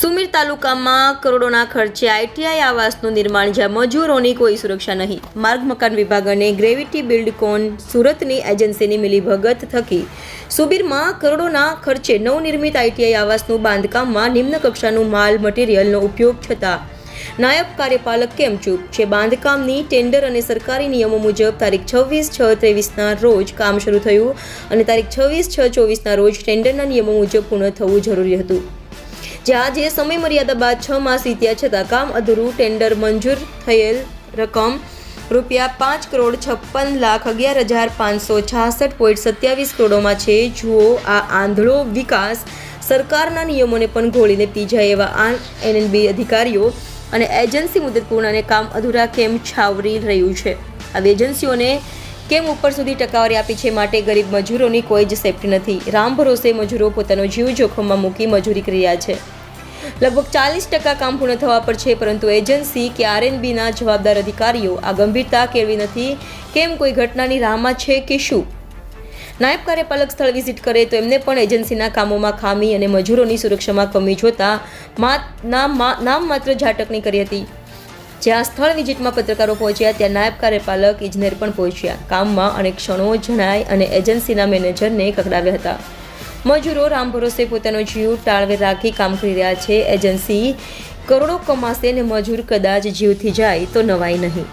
સુમીર તાલુકામાં કરોડોના ખર્ચે આઈટીઆઈ આવાસનું નિર્માણ, જ્યાં મજૂરોની કોઈ સુરક્ષા નહીં. માર્ગ મકાન વિભાગ અને ગ્રેવિટી બિલ્ડકોન સુરતની એજન્સીની મિલીભગત થકી સુબીરમાં કરોડોના ખર્ચે નવનિર્મિત આઈટીઆઈ આવાસનું બાંધકામમાં નિમ્ન કક્ષાનું માલ મટીરિયલનો ઉપયોગ છતાં નાયબ કાર્યપાલક કેમ ચૂપ છે? બાંધકામની ટેન્ડર અને સરકારી નિયમો મુજબ તારીખ 26/6/23ના રોજ કામ શરૂ થયું અને તારીખ 26/6/24ના રોજ ટેન્ડરના નિયમો મુજબ પૂર્ણ થવું જરૂરી હતું. જ્યાં આજે સમય મર્યાદા બાદ 6 માસ વીત્યા છતાં કામ અધૂરું. ટેન્ડર મંજૂર થયેલ રકમ ₹5,56,11,566.27 કરોડોમાં છે. જુઓ આ આંધળો વિકાસ સરકારના નિયમોને પણ ઘોળીને પી જાય એવા એનએનબી અધિકારીઓ અને એજન્સી મુદત પૂર્ણ અને કામ અધૂરા કેમ છાવરી રહ્યું છે. આવી એજન્સીઓને કેમ ઉપર સુધી ટકાવારી આપી છે? માટે ગરીબ મજૂરોની કોઈ જ સેફટી નથી. રામ ભરોસે મજૂરો પોતાનો જીવ જોખમમાં મૂકી મજૂરી કરી રહ્યા છે. લગભગ 40% કામ પૂર્ણ થવા પર છે, પરંતુ એજન્સી કે આરએનબીના જવાબદાર અધિકારીઓ આ ગંભીરતા કેળવી નથી. કેમ કોઈ ઘટનાની રાહમાં છે કે શું? નાયબ કાર્યપાલક સ્થળ વિઝિટ કરે તો એમને પણ એજન્સીના કામોમાં ખામી અને મજૂરોની સુરક્ષામાં કમી જોતા નામ માત્ર ઝાટકણી કરી હતી. જ્યાં સ્થળ વિઝિટમાં પત્રકારો પહોંચ્યા ત્યાં નાયબ કાર્યપાલક ઇજનેર પણ પહોંચ્યા. કામમાં અનેક ક્ષણો જણાય અને એજન્સીના મેનેજરને કકડાવ્યા હતા. મજૂરો રામ ભરોસે પોતાનો જીવ ટાળવે રાખી કામ કરી રહ્યા છે. એજન્સી કરોડો કમાશે અને મજૂર કદાચ જીવથી જાય તો નવાઈ નહીં.